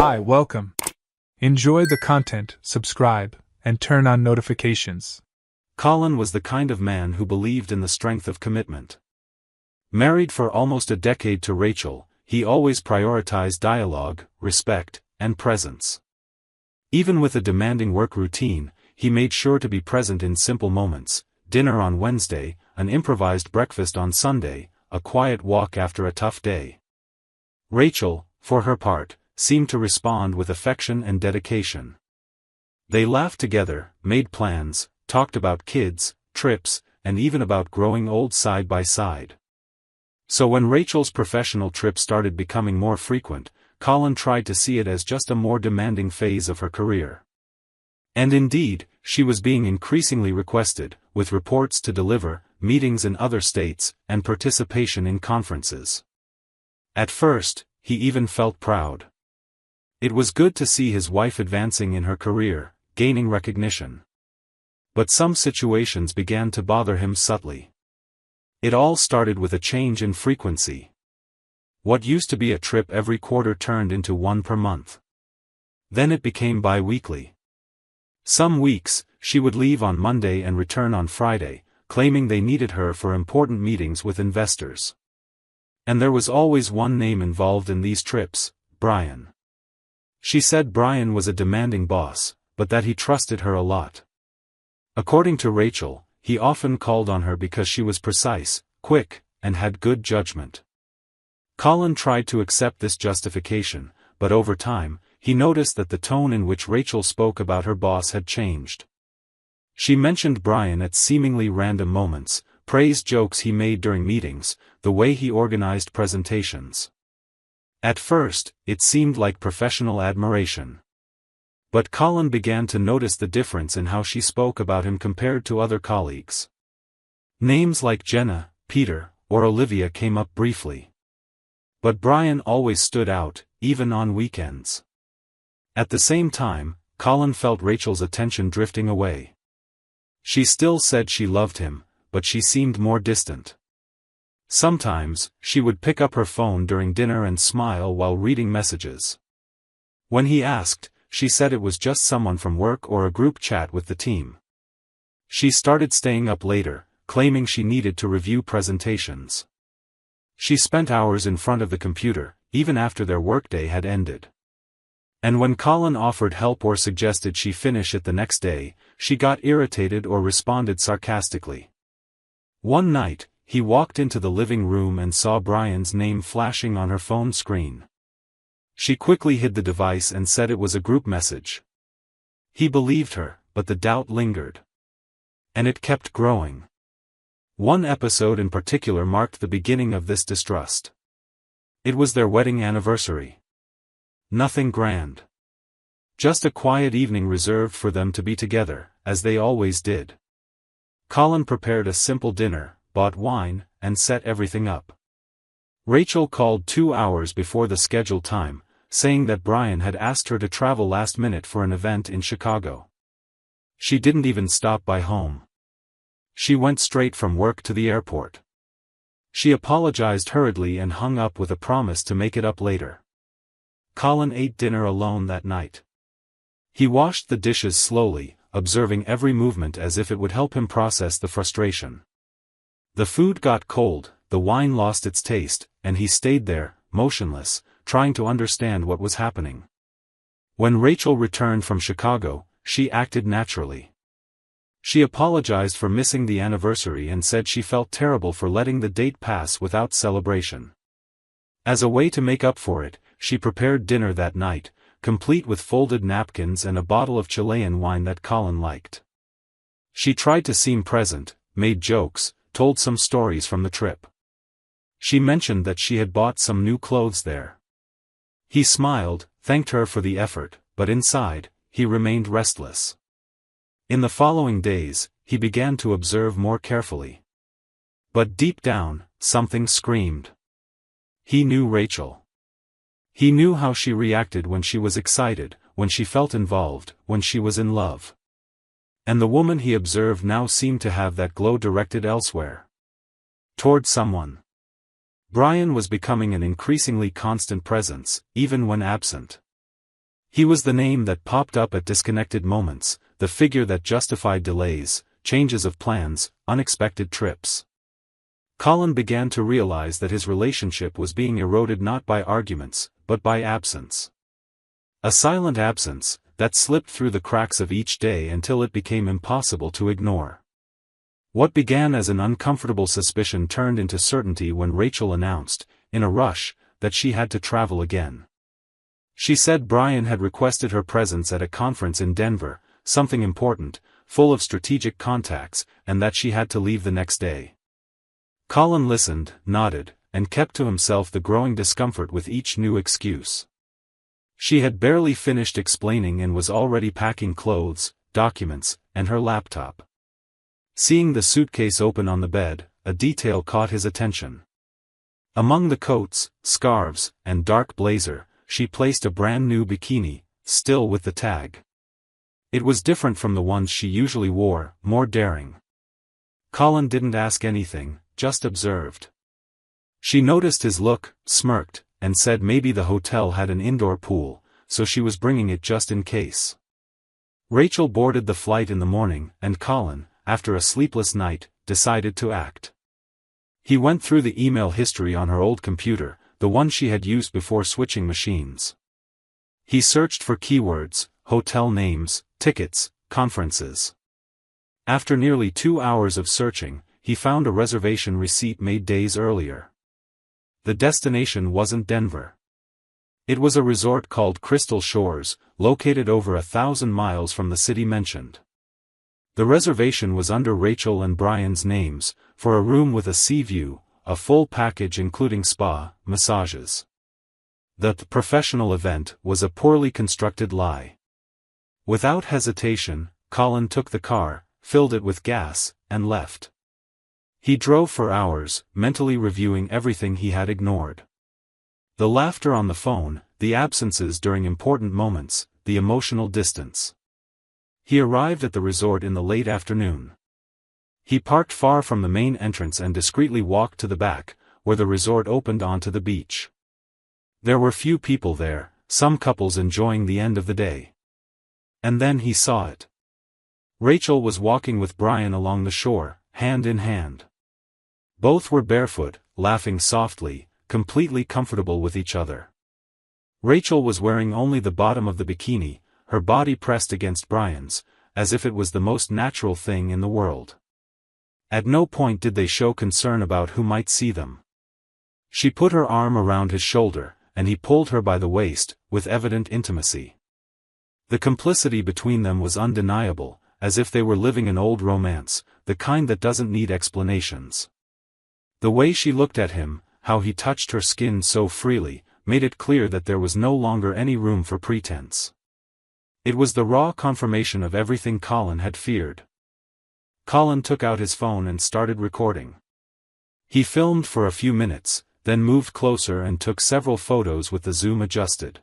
Hi, welcome. Enjoy the content, subscribe, and turn on notifications. Colin was the kind of man who believed in the strength of commitment. Married for almost a decade to Rachel, he always prioritized dialogue, respect, and presence. Even with a demanding work routine, he made sure to be present in simple moments: dinner on Wednesday, an improvised breakfast on Sunday, a quiet walk after a tough day. Rachel, for her part, seemed to respond with affection and dedication. They laughed together, made plans, talked about kids, trips, and even about growing old side by side. So when Rachel's professional trips started becoming more frequent, Colin tried to see it as just a more demanding phase of her career. And indeed, she was being increasingly requested, with reports to deliver, meetings in other states, and participation in conferences. At first, he even felt proud. It was good to see his wife advancing in her career, gaining recognition. But some situations began to bother him subtly. It all started with a change in frequency. What used to be a trip every quarter turned into one per month. Then it became bi-weekly. Some weeks, she would leave on Monday and return on Friday, claiming they needed her for important meetings with investors. And there was always one name involved in these trips: Brian. She said Brian was a demanding boss, but that he trusted her a lot. According to Rachel, he often called on her because she was precise, quick, and had good judgment. Colin tried to accept this justification, but over time, he noticed that the tone in which Rachel spoke about her boss had changed. She mentioned Brian at seemingly random moments, praised jokes he made during meetings, the way he organized presentations. At first, it seemed like professional admiration. But Colin began to notice the difference in how she spoke about him compared to other colleagues. Names like Jenna, Peter, or Olivia came up briefly. But Brian always stood out, even on weekends. At the same time, Colin felt Rachel's attention drifting away. She still said she loved him, but she seemed more distant. Sometimes, she would pick up her phone during dinner and smile while reading messages. When he asked, she said it was just someone from work or a group chat with the team. She started staying up later, claiming she needed to review presentations. She spent hours in front of the computer, even after their workday had ended. And when Colin offered help or suggested she finish it the next day, she got irritated or responded sarcastically. One night, he walked into the living room and saw Brian's name flashing on her phone screen. She quickly hid the device and said it was a group message. He believed her, but the doubt lingered. And it kept growing. One episode in particular marked the beginning of this distrust. It was their wedding anniversary. Nothing grand. Just a quiet evening reserved for them to be together, as they always did. Colin prepared a simple dinner, bought wine, and set everything up. Rachel called 2 hours before the scheduled time, saying that Brian had asked her to travel last minute for an event in Chicago. She didn't even stop by home. She went straight from work to the airport. She apologized hurriedly and hung up with a promise to make it up later. Colin ate dinner alone that night. He washed the dishes slowly, observing every movement as if it would help him process the frustration. The food got cold, the wine lost its taste, and he stayed there, motionless, trying to understand what was happening. When Rachel returned from Chicago, she acted naturally. She apologized for missing the anniversary and said she felt terrible for letting the date pass without celebration. As a way to make up for it, she prepared dinner that night, complete with folded napkins and a bottle of Chilean wine that Colin liked. She tried to seem present, made jokes, told some stories from the trip. She mentioned that she had bought some new clothes there. He smiled, thanked her for the effort, but inside, he remained restless. In the following days, he began to observe more carefully. But deep down, something screamed. He knew Rachel. He knew how she reacted when she was excited, when she felt involved, when she was in love. And the woman he observed now seemed to have that glow directed elsewhere. Toward someone. Brian was becoming an increasingly constant presence, even when absent. He was the name that popped up at disconnected moments, the figure that justified delays, changes of plans, unexpected trips. Colin began to realize that his relationship was being eroded not by arguments, but by absence. A silent absence, that slipped through the cracks of each day until it became impossible to ignore. What began as an uncomfortable suspicion turned into certainty when Rachel announced, in a rush, that she had to travel again. She said Brian had requested her presence at a conference in Denver, something important, full of strategic contacts, and that she had to leave the next day. Colin listened, nodded, and kept to himself the growing discomfort with each new excuse. She had barely finished explaining and was already packing clothes, documents, and her laptop. Seeing the suitcase open on the bed, a detail caught his attention. Among the coats, scarves, and dark blazer, she placed a brand new bikini, still with the tag. It was different from the ones she usually wore, more daring. Colin didn't ask anything, just observed. She noticed his look, smirked, and said maybe the hotel had an indoor pool, so she was bringing it just in case. Rachel boarded the flight in the morning, and Colin, after a sleepless night, decided to act. He went through the email history on her old computer, the one she had used before switching machines. He searched for keywords, hotel names, tickets, conferences. After nearly 2 hours of searching, he found a reservation receipt made days earlier. The destination wasn't Denver. It was a resort called Crystal Shores, located over 1,000 miles from the city mentioned. The reservation was under Rachel and Brian's names, for a room with a sea view, a full package including spa, massages. The professional event was a poorly constructed lie. Without hesitation, Colin took the car, filled it with gas, and left. He drove for hours, mentally reviewing everything he had ignored. The laughter on the phone, the absences during important moments, the emotional distance. He arrived at the resort in the late afternoon. He parked far from the main entrance and discreetly walked to the back, where the resort opened onto the beach. There were few people there, some couples enjoying the end of the day. And then he saw it. Rachel was walking with Brian along the shore, hand in hand. Both were barefoot, laughing softly, completely comfortable with each other. Rachel was wearing only the bottom of the bikini, her body pressed against Brian's, as if it was the most natural thing in the world. At no point did they show concern about who might see them. She put her arm around his shoulder, and he pulled her by the waist, with evident intimacy. The complicity between them was undeniable, as if they were living an old romance, the kind that doesn't need explanations. The way she looked at him, how he touched her skin so freely, made it clear that there was no longer any room for pretense. It was the raw confirmation of everything Colin had feared. Colin took out his phone and started recording. He filmed for a few minutes, then moved closer and took several photos with the zoom adjusted.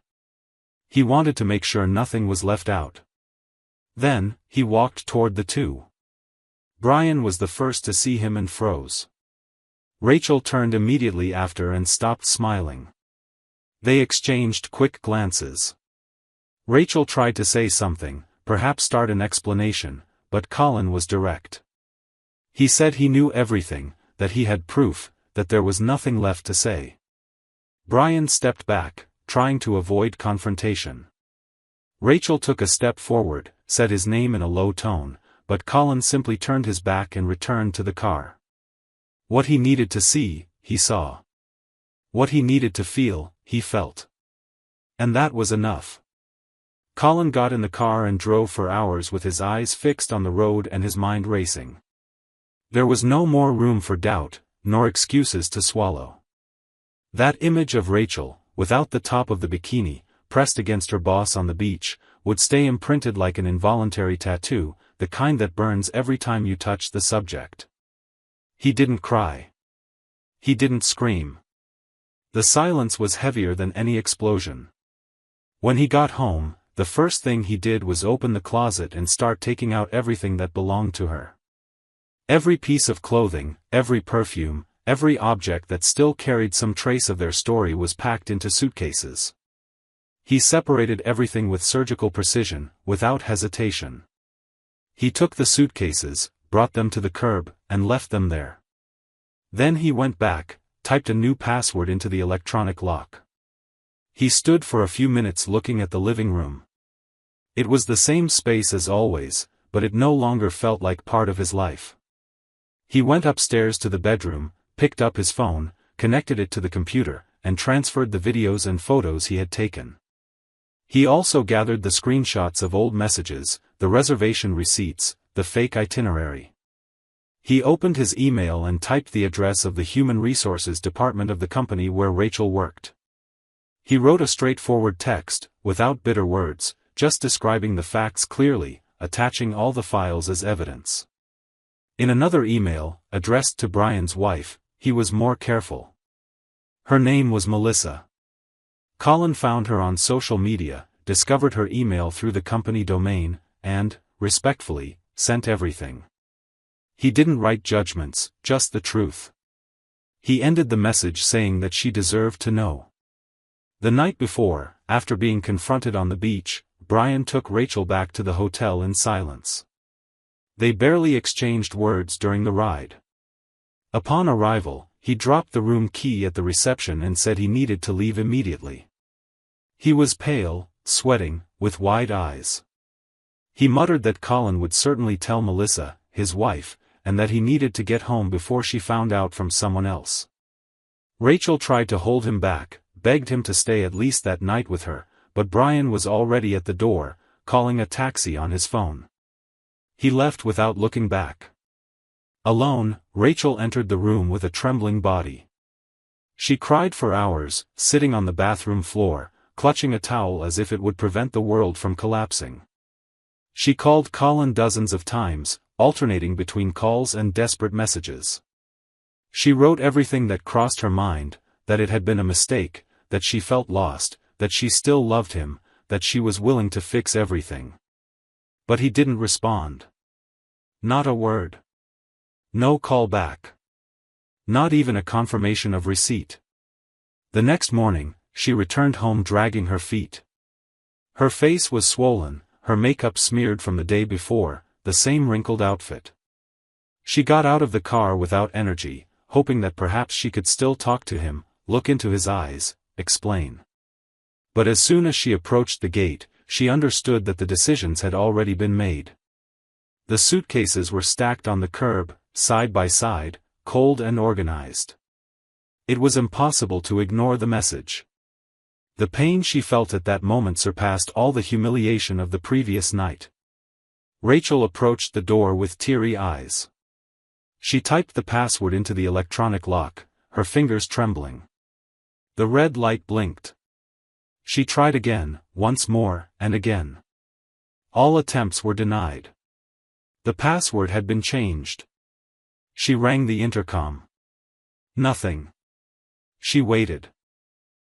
He wanted to make sure nothing was left out. Then, he walked toward the two. Brian was the first to see him and froze. Rachel turned immediately after and stopped smiling. They exchanged quick glances. Rachel tried to say something, perhaps start an explanation, but Colin was direct. He said he knew everything, that he had proof, that there was nothing left to say. Brian stepped back, trying to avoid confrontation. Rachel took a step forward, said his name in a low tone, but Colin simply turned his back and returned to the car. What he needed to see, he saw. What he needed to feel, he felt. And that was enough. Colin got in the car and drove for hours with his eyes fixed on the road and his mind racing. There was no more room for doubt, nor excuses to swallow. That image of Rachel, without the top of the bikini, pressed against her boss on the beach, would stay imprinted like an involuntary tattoo, the kind that burns every time you touch the subject. He didn't cry. He didn't scream. The silence was heavier than any explosion. When he got home, the first thing he did was open the closet and start taking out everything that belonged to her. Every piece of clothing, every perfume, every object that still carried some trace of their story was packed into suitcases. He separated everything with surgical precision, without hesitation. He took the suitcases, brought them to the curb, and left them there. Then he went back, typed a new password into the electronic lock. He stood for a few minutes looking at the living room. It was the same space as always, but it no longer felt like part of his life. He went upstairs to the bedroom, picked up his phone, connected it to the computer, and transferred the videos and photos he had taken. He also gathered the screenshots of old messages, the reservation receipts, the fake itinerary. He opened his email and typed the address of the human resources department of the company where Rachel worked. He wrote a straightforward text, without bitter words, just describing the facts clearly, attaching all the files as evidence. In another email, addressed to Brian's wife, he was more careful. Her name was Melissa. Colin found her on social media, discovered her email through the company domain, and, respectfully, sent everything. He didn't write judgments, just the truth. He ended the message saying that she deserved to know. The night before, after being confronted on the beach, Brian took Rachel back to the hotel in silence. They barely exchanged words during the ride. Upon arrival, he dropped the room key at the reception and said he needed to leave immediately. He was pale, sweating, with wide eyes. He muttered that Colin would certainly tell Melissa, his wife, and that he needed to get home before she found out from someone else. Rachel tried to hold him back, begged him to stay at least that night with her, but Brian was already at the door, calling a taxi on his phone. He left without looking back. Alone, Rachel entered the room with a trembling body. She cried for hours, sitting on the bathroom floor, clutching a towel as if it would prevent the world from collapsing. She called Colin dozens of times, alternating between calls and desperate messages. She wrote everything that crossed her mind, that it had been a mistake, that she felt lost, that she still loved him, that she was willing to fix everything. But he didn't respond. Not a word. No call back. Not even a confirmation of receipt. The next morning, she returned home dragging her feet. Her face was swollen, her makeup smeared from the day before, the same wrinkled outfit. She got out of the car without energy, hoping that perhaps she could still talk to him, look into his eyes, explain. But as soon as she approached the gate, she understood that the decisions had already been made. The suitcases were stacked on the curb, side by side, cold and organized. It was impossible to ignore the message. The pain she felt at that moment surpassed all the humiliation of the previous night. Rachel approached the door with teary eyes. She typed the password into the electronic lock, her fingers trembling. The red light blinked. She tried again, once more, and again. All attempts were denied. The password had been changed. She rang the intercom. Nothing. She waited.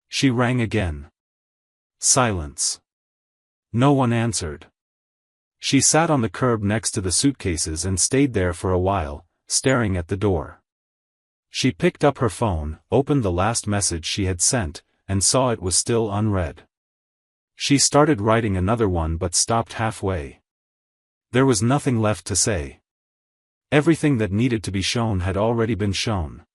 She rang again. Silence. No one answered. She sat on the curb next to the suitcases and stayed there for a while, staring at the door. She picked up her phone, opened the last message she had sent, and saw it was still unread. She started writing another one but stopped halfway. There was nothing left to say. Everything that needed to be shown had already been shown.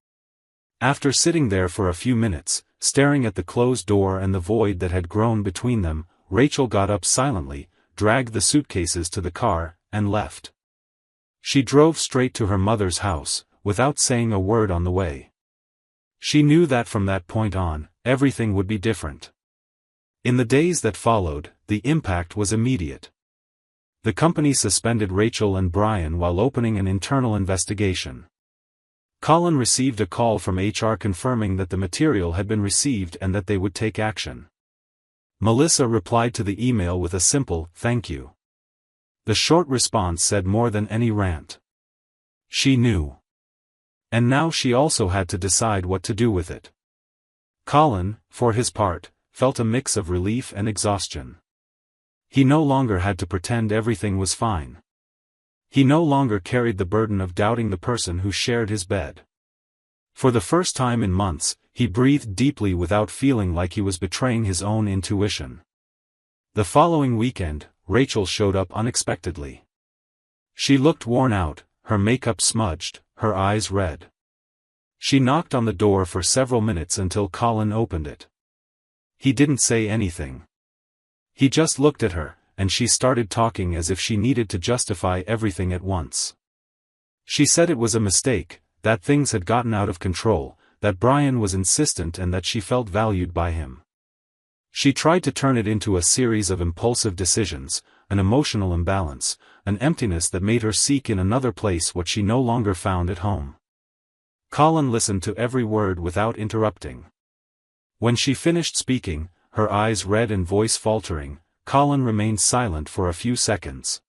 After sitting there for a few minutes, staring at the closed door and the void that had grown between them, Rachel got up silently, dragged the suitcases to the car, and left. She drove straight to her mother's house, without saying a word on the way. She knew that from that point on, everything would be different. In the days that followed, the impact was immediate. The company suspended Rachel and Brian while opening an internal investigation. Colin received a call from HR confirming that the material had been received and that they would take action. Melissa replied to the email with a simple, "Thank you." The short response said more than any rant. She knew. And now she also had to decide what to do with it. Colin, for his part, felt a mix of relief and exhaustion. He no longer had to pretend everything was fine. He no longer carried the burden of doubting the person who shared his bed. For the first time in months, he breathed deeply without feeling like he was betraying his own intuition. The following weekend, Rachel showed up unexpectedly. She looked worn out, her makeup smudged, her eyes red. She knocked on the door for several minutes until Colin opened it. He didn't say anything. He just looked at her, and she started talking as if she needed to justify everything at once. She said it was a mistake, that things had gotten out of control, that Brian was insistent and that she felt valued by him. She tried to turn it into a series of impulsive decisions, an emotional imbalance, an emptiness that made her seek in another place what she no longer found at home. Colin listened to every word without interrupting. When she finished speaking, her eyes red and voice faltering, Colin remained silent for a few seconds.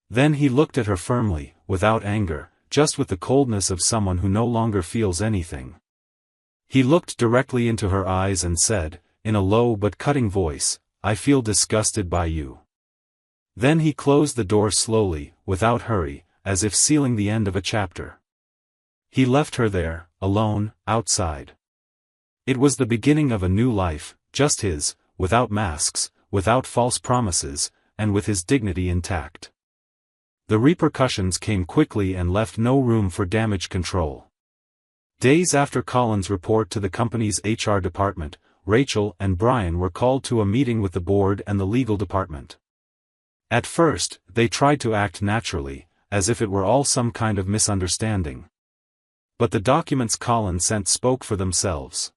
Then he looked at her firmly, without anger, just with the coldness of someone who no longer feels anything. He looked directly into her eyes and said, in a low but cutting voice, "I feel disgusted by you." Then he closed the door slowly, without hurry, as if sealing the end of a chapter. He left her there, alone, outside. It was the beginning of a new life, just his, without masks, without false promises, and with his dignity intact. The repercussions came quickly and left no room for damage control. Days after Colin's report to the company's HR department, Rachel and Brian were called to a meeting with the board and the legal department. At first, they tried to act naturally, as if it were all some kind of misunderstanding. But the documents Colin sent spoke for themselves.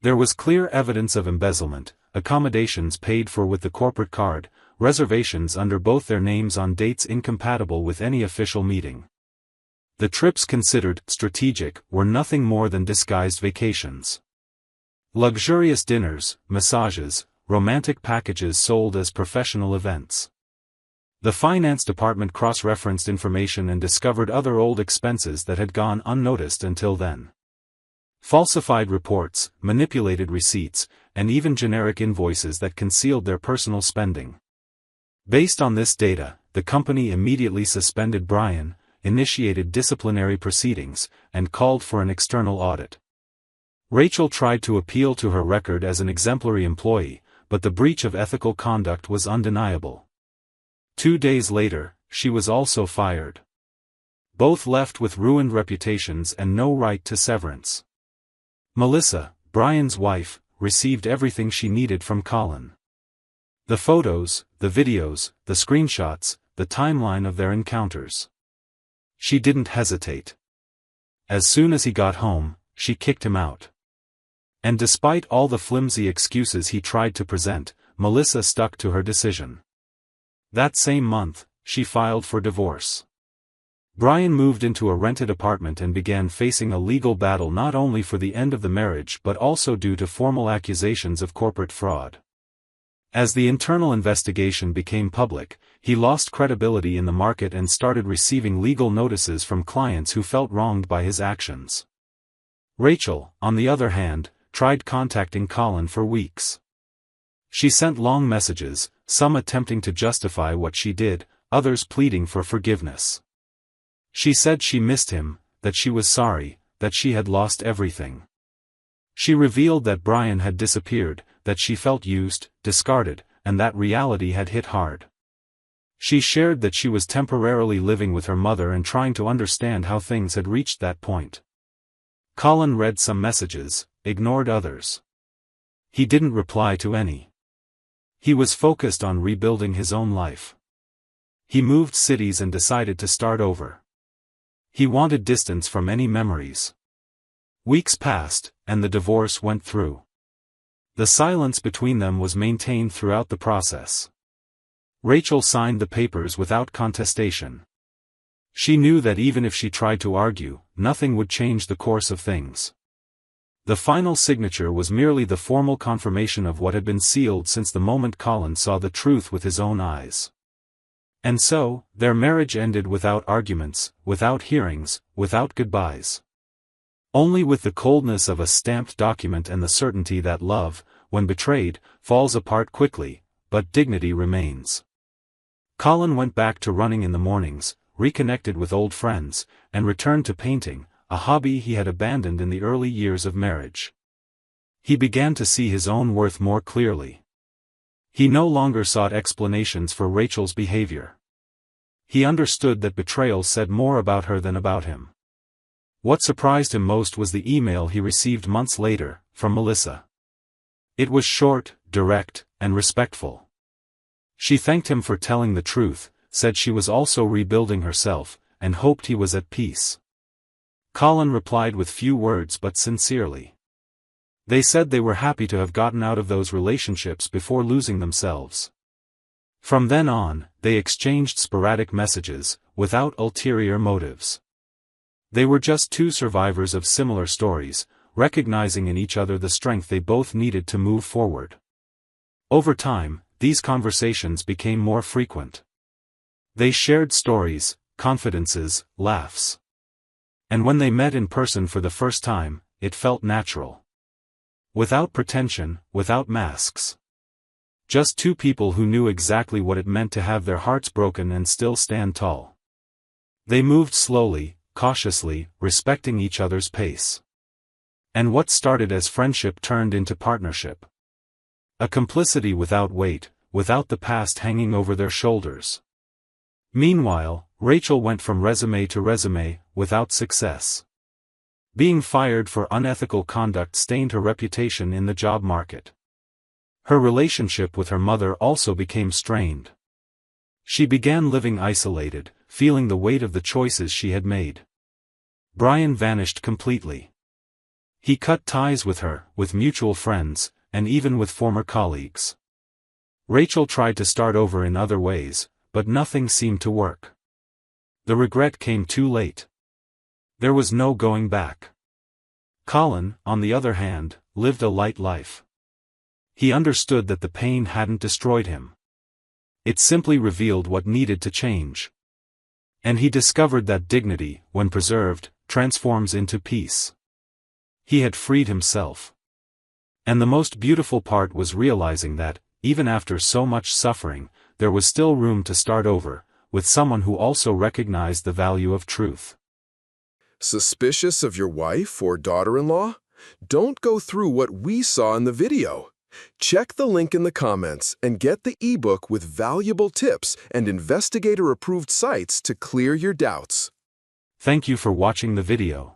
There was clear evidence of embezzlement, accommodations paid for with the corporate card, reservations under both their names on dates incompatible with any official meeting. The trips considered strategic were nothing more than disguised vacations. Luxurious dinners, massages, romantic packages sold as professional events. The finance department cross-referenced information and discovered other old expenses that had gone unnoticed until then. Falsified reports, manipulated receipts, and even generic invoices that concealed their personal spending. Based on this data, the company immediately suspended Brian, initiated disciplinary proceedings, and called for an external audit. Rachel tried to appeal to her record as an exemplary employee, but the breach of ethical conduct was undeniable. 2 days later, she was also fired. Both left with ruined reputations and no right to severance. Melissa, Brian's wife, received everything she needed from Colin. The photos, the videos, the screenshots, the timeline of their encounters. She didn't hesitate. As soon as he got home, she kicked him out. And despite all the flimsy excuses he tried to present, Melissa stuck to her decision. That same month, she filed for divorce. Brian moved into a rented apartment and began facing a legal battle not only for the end of the marriage but also due to formal accusations of corporate fraud. As the internal investigation became public, he lost credibility in the market and started receiving legal notices from clients who felt wronged by his actions. Rachel, on the other hand, tried contacting Colin for weeks. She sent long messages, some attempting to justify what she did, others pleading for forgiveness. She said she missed him, that she was sorry, that she had lost everything. She revealed that Brian had disappeared, that she felt used, discarded, and that reality had hit hard. She shared that she was temporarily living with her mother and trying to understand how things had reached that point. Colin read some messages, ignored others. He didn't reply to any. He was focused on rebuilding his own life. He moved cities and decided to start over. He wanted distance from any memories. Weeks passed, and the divorce went through. The silence between them was maintained throughout the process. Rachel signed the papers without contestation. She knew that even if she tried to argue, nothing would change the course of things. The final signature was merely the formal confirmation of what had been sealed since the moment Colin saw the truth with his own eyes. And so, their marriage ended without arguments, without hearings, without goodbyes. Only with the coldness of a stamped document and the certainty that love, when betrayed, falls apart quickly, but dignity remains. Colin went back to running in the mornings, reconnected with old friends, and returned to painting, a hobby he had abandoned in the early years of marriage. He began to see his own worth more clearly. He no longer sought explanations for Rachel's behavior. He understood that betrayal said more about her than about him. What surprised him most was the email he received months later, from Melissa. It was short, direct, and respectful. She thanked him for telling the truth, said she was also rebuilding herself, and hoped he was at peace. Colin replied with few words but sincerely. They said they were happy to have gotten out of those relationships before losing themselves. From then on, they exchanged sporadic messages, without ulterior motives. They were just two survivors of similar stories, recognizing in each other the strength they both needed to move forward. Over time, these conversations became more frequent. They shared stories, confidences, laughs. And when they met in person for the first time, it felt natural. Without pretension, without masks. Just two people who knew exactly what it meant to have their hearts broken and still stand tall. They moved slowly, cautiously, respecting each other's pace. And what started as friendship turned into partnership. A complicity without weight, without the past hanging over their shoulders. Meanwhile, Rachel went from resume to resume, without success. Being fired for unethical conduct stained her reputation in the job market. Her relationship with her mother also became strained. She began living isolated, feeling the weight of the choices she had made. Brian vanished completely. He cut ties with her, with mutual friends, and even with former colleagues. Rachel tried to start over in other ways, but nothing seemed to work. The regret came too late. There was no going back. Colin, on the other hand, lived a light life. He understood that the pain hadn't destroyed him. It simply revealed what needed to change. And he discovered that dignity, when preserved, transforms into peace. He had freed himself. And the most beautiful part was realizing that, even after so much suffering, there was still room to start over, with someone who also recognized the value of truth. Suspicious of your wife or daughter-in-law? Don't go through what we saw in the video. Check the link in the comments and get the ebook with valuable tips and investigator-approved sites to clear your doubts. Thank you for watching the video.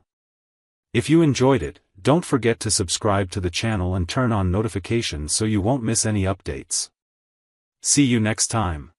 If you enjoyed it, don't forget to subscribe to the channel and turn on notifications so you won't miss any updates. See you next time.